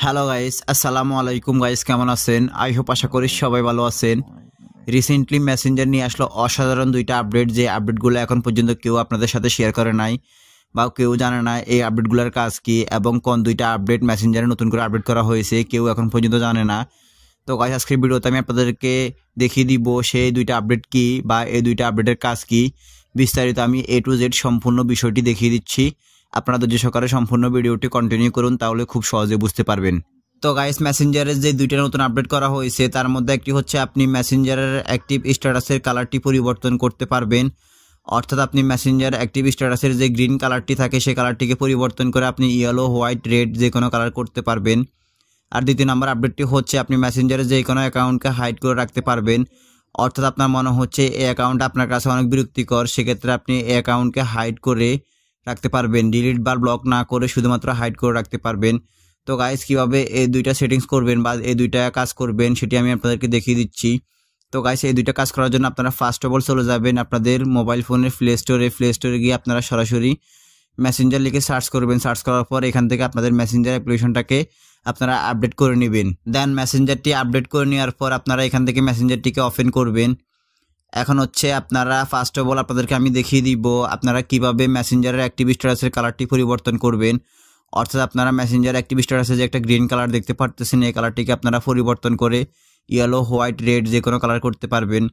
Hello guys, আসসালামু আলাইকুম guys, কেমন আছেন? আই হোপ আশা করি সবাই ভালো আছেন। রিসেন্টলি মেসেঞ্জার নিয়ে আসলো অসাধারণ দুইটা আপডেট, যে আপডেটগুলো এখন পর্যন্ত কেউ আপনাদের সাথে শেয়ার করে নাই বা কেউ জানে না এই আপডেটগুলোর কাজ কি এবং কোন দুইটা আপডেট মেসেঞ্জারে নতুন করে আপডেট করা হয়েছে কেউ এখন পর্যন্ত জানে না। তো গাইস, আজকের ভিডিওতে আমি আপনাদেরকে দেখিয়ে দিব সেই দুইটা আপডেট কি বা এই দুইটা আপডেটের কাজ কি। বিস্তারিত আমি A to Z সম্পূর্ণ বিষয়টি দেখিয়ে দিচ্ছি। আপনারা ধৈর্য সহকারে সম্পূর্ণ ভিডিওটি কন্টিনিউ করুন, তাহলে খুব সহজে বুঝতে পারবেন। তো গাইস, মেসেঞ্জারের যে দুইটা নতুন আপডেট করা হয়েছে তার মধ্যে একটি হচ্ছে আপনি মেসেঞ্জারের অ্যাক্টিভ স্ট্যাটাসের কালারটি পরিবর্তন করতে পারবেন। অর্থাৎ আপনি মেসেঞ্জার অ্যাক্টিভ স্ট্যাটাসের যে গ্রিন কালারটি থাকে সেই কালারটিকে পরিবর্তন করে আপনি ইয়েলো, হোয়াইট, রেড যে কোনো কালার করতে পারবেন। আর দ্বিতীয় নম্বর আপডেটটি হচ্ছে আপনি মেসেঞ্জারে যে কোনো অ্যাকাউন্টকে হাইড করে রাখতে পারবেন। অর্থাৎ আপনার মনে হচ্ছে এই অ্যাকাউন্ট আপনার কাছে অনেক বিরক্তিকর, সেক্ষেত্রে আপনি এই অ্যাকাউন্টকে হাইড করে রাখতে পারবেন, ডিলিট বা ব্লক না করে শুধুমাত্র হাইড করে রাখতে পারবেন। তো গাইস, কিভাবে এই দুইটা সেটিংস করবেন বা এই দুইটা কাজ করবেন সেটি আমি আপনাদেরকে দেখিয়ে দিচ্ছি। তো গাইস, এই দুইটা কাজ করার জন্য আপনারা ফার্স্ট অফ অল চলে যাবেন আপনাদের মোবাইল ফোনের প্লে স্টোরে গিয়ে আপনারা সরাসরি মেসেঞ্জার লিখে সার্চ করবেন। সার্চ করার পর এখান থেকে আপনাদের মেসেঞ্জার অ্যাপ্লিকেশনটাকে আপনারা আপডেট করে নেবেন। দেন মেসেঞ্জারটি আপডেট করে নেওয়ার পর আপনারা এখান থেকে মেসেঞ্জারটিকে ওপেন করবেন। এখন হচ্ছে আপনারা ফার্স্ট অফ অল আপনাদেরকে আমি দেখিয়ে দিব আপনারা কিভাবে মেসেঞ্জারের অ্যাক্টিভ স্ট্যাটাসের কালারটি পরিবর্তন করবেন। অর্থাৎ আপনারা মেসেঞ্জার অ্যাক্টিভ স্ট্যাটাসে যে একটা গ্রিন কালার দেখতে পারতেছেন এই কালারটিকে আপনারা পরিবর্তন করে ইয়েলো, হোয়াইট, রেড যে কোনো কালার করতে পারবেন।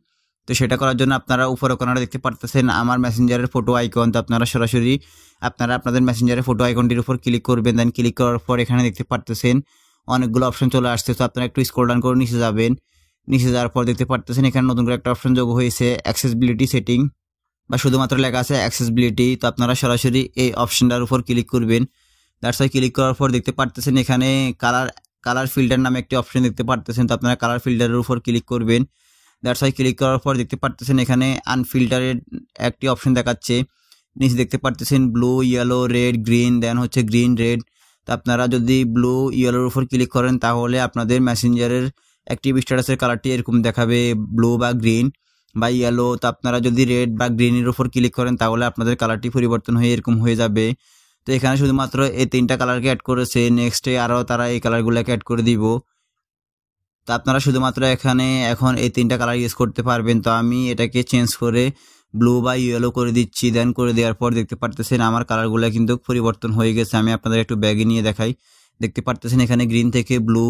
তো সেটা করার জন্য আপনারা উপরে কোণাটা দেখতে পারতেছেন আমার মেসেঞ্জারের ফটো আইকন। তো আপনারা সরাসরি আপনাদের মেসেঞ্জারের ফটো আইকনটির উপর ক্লিক করবেন। দেন ক্লিক করার পর এখানে দেখতে পারতেছেন অনেকগুলো অপশন চলে আসছে। তো আপনারা একটু স্ক্রল ডাউন করে নিচে যাবেন। নিচে যাওয়ার পর দেখতে পারতেছেন এখানে নতুন করে একটা অপশন যোগ হয়েছে, অ্যাক্সেসিবিলিটি সেটিং, বা শুধুমাত্র লেখা আছে অ্যাক্সেসিবিলিটি। তো আপনারা সরাসরি এই অপশনটার উপর ক্লিক করবেন। দ্যাটস ওয়াই ক্লিক করার পর দেখতে পারতেছেন এখানে কালার ফিল্টার নামে একটি অপশন দেখতে পারতেছেন। তো আপনারা কালার ফিল্টারের উপর ক্লিক করবেন। দ্যাটস ওয়াই ক্লিক করার পর দেখতে পারতেছেন এখানে আনফিল্টারের একটি অপশন দেখাচ্ছে। নিচে দেখতে পারতেছেন ব্লু, ইয়েলো, রেড, গ্রিন, দেন হচ্ছে গ্রিন, রেড। তো আপনারা যদি ব্লু, ইয়েলোর উপর ক্লিক করেন তাহলে আপনাদের মেসেঞ্জারের অ্যাক্টিভ স্ট্যাটাসের কালারটি এরকম দেখাবে, ব্লু বা গ্রিন বা ইয়েলো। তো আপনারা যদি রেড বা গ্রিনের উপর ক্লিক করেন তাহলে আপনাদের কালারটি পরিবর্তন হয়ে এরকম হয়ে যাবে। তো এখানে শুধুমাত্র এই তিনটা কালারকে অ্যাড করেছে, নেক্সটে আরও তারা এই কালারগুলোকে অ্যাড করে দিব। তো আপনারা শুধুমাত্র এখানে এখন এই তিনটা কালার ইউজ করতে পারবেন। তো আমি এটাকে চেঞ্জ করে ব্লু বা ইয়েলো করে দিচ্ছি। দেন করে দেওয়ার পর দেখতে পারতেছেন আমার কালারগুলো কিন্তু পরিবর্তন হয়ে গেছে। আমি আপনাদের একটু ব্যাগে নিয়ে দেখাই। দেখতে পারতেছেন এখানে গ্রিন থেকে ব্লু,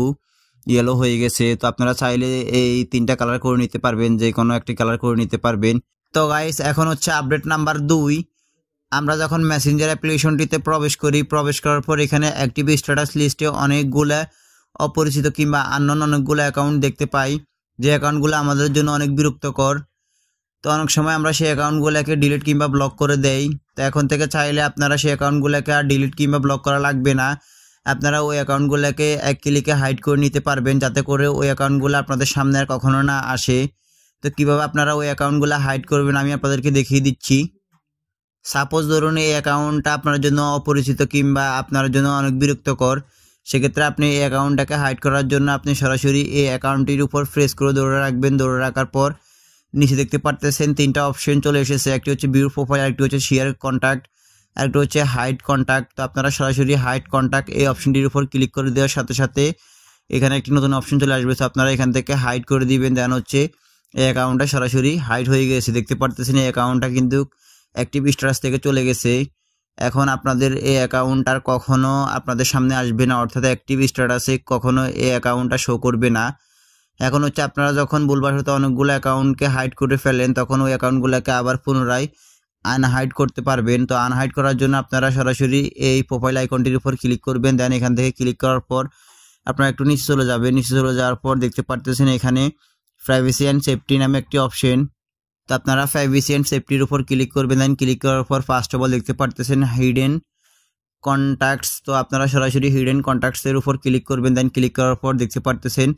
ইয়েলো হয়ে গেছে। তো আপনারা চাইলে এই তিনটা কালার করে নিতে পারবেন, যে কোনো একটি কালার করে নিতে পারবেন। তো গাইস, এখন হচ্ছে আপডেট নাম্বার 2। আমরা যখন মেসেঞ্জার অ্যাপ্লিকেশনটিতে প্রবেশ করার পর এখানে অ্যাক্টিভ স্ট্যাটাস লিস্টে অনেকগুলো অপরিচিত কিংবা আননোন অনেকগুলো অ্যাকাউন্ট দেখতে পাই, যে অ্যাকাউন্টগুলো আমাদের জন্য অনেক বিরক্তকর। তো অনেক সময় আমরা সেই অ্যাকাউন্টগুলোকে ডিলিট কিংবা ব্লক করে দেই। তো এখন থেকে চাইলে আপনারা সেই অ্যাকাউন্টগুলোকে আর ডিলিট কিংবা ব্লক করা লাগবে না। আপনারা ওই অ্যাকাউন্টগুলোকে এক ক্লিকে হাইড করে নিতে পারবেন, যাতে করে ওই অ্যাকাউন্টগুলো আপনাদের সামনে আর কখনো না আসে। তো কীভাবে আপনারা ওই অ্যাকাউন্টগুলো হাইড করবেন আমি আপনাদেরকে দেখিয়ে দিচ্ছি। সাপোজ ধরুন এই অ্যাকাউন্টটা আপনার জন্য অপরিচিত কিংবা আপনার জন্য অনেক বিরক্তকর, সেক্ষেত্রে আপনি এই অ্যাকাউন্টটাকে হাইড করার জন্য আপনি সরাসরি এই অ্যাকাউন্টটির উপর প্রেস করে ধরে রাখবেন। ধরে রাখার পর নিচে দেখতে পারতেছেন তিনটা অপশন চলে এসেছে। একটি হচ্ছে ভিউ প্রোফাইল, একটি হচ্ছে শেয়ার কন্ট্যাক্ট, আরেকটি হচ্ছে হাইড কন্ট্যাক্ট। তো আপনারা সরাসরি হাইড কন্ট্যাক্ট এই অপশনটির উপর ক্লিক করে দেওয়ার সাথে সাথে এখানে একটি নতুন অপশন চলে আসবে। তো আপনারা এখান থেকে হাইড করে দিবেন। দেন হচ্ছে এই অ্যাকাউন্টটা সরাসরি হাইড হয়ে গেছে। দেখতে পারতেছেন এই অ্যাকাউন্টটা কিন্তু অ্যাক্টিভ স্ট্যাটাস থেকে চলে গেছে। এখন আপনাদের এই অ্যাকাউন্ট আর কখনো আপনাদের সামনে আসবে না, অর্থাৎ অ্যাক্টিভ স্ট্যাটাসে কখনো এই অ্যাকাউন্টটা শো করবে না। এখন হচ্ছে আপনারা যখন ভুলবশত অনেকগুলো অ্যাকাউন্টকে হাইড করে ফেলেন তখন ওই অ্যাকাউন্টগুলোকে আবার পুনরায় আনহাইড করতে পারবেন। তো আনহাইড করার জন্য আপনারা সরাসরি এই প্রোফাইল আইকনটির উপর ক্লিক করবেন। দেন এখান থেকে ক্লিক করার পর আপনারা একটু নিচে চলে যাবেন। নিচে চলে যাওয়ার পর দেখতে পারতেছেন এখানে প্রাইভেসি অ্যান্ড সেফটি নামে একটি অপশন। তো আপনারা প্রাইভেসি অ্যান্ড সেফটির উপর ক্লিক করবেন। দেন ক্লিক করার পর ফার্স্ট অফ অল দেখতে পারতেছেন হিডেন কন্ট্যাক্টস। তো আপনারা সরাসরি হিডেন কন্ট্যাক্টসের উপর ক্লিক করবেন। দেন ক্লিক করার পর দেখতে পারতেছেন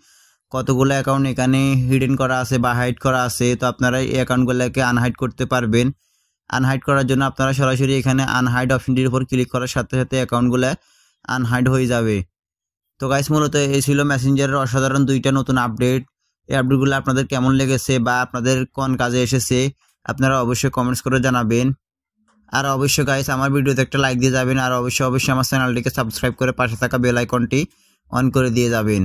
কতগুলো অ্যাকাউন্ট এখানে হিডেন করা আছে বা হাইড করা আছে। তো আপনারা এই অ্যাকাউন্টগুলোকে আনহাইড করতে পারবেন। আনহাইড করার জন্য আপনারা সরাসরি এখানে আনহাইড অপশনটির উপর ক্লিক করার সাথে সাথে অ্যাকাউন্টগুলো আনহাইড হয়ে যাবে। তো গাইস, মূলত এই ছিল মেসেঞ্জারের অসাধারণ দুইটা নতুন আপডেট। এই আপডেটগুলো আপনাদের কেমন লেগেছে বা আপনাদের কোন কাজে এসেছে আপনারা অবশ্যই কমেন্টস করে জানাবেন। আর অবশ্যই গাইস আমার ভিডিওতে একটা লাইক দিয়ে যাবেন। আর অবশ্যই আমার চ্যানেলটিকে সাবস্ক্রাইব করে পাশে থাকা বেল আইকনটি অন করে দিয়ে যাবেন।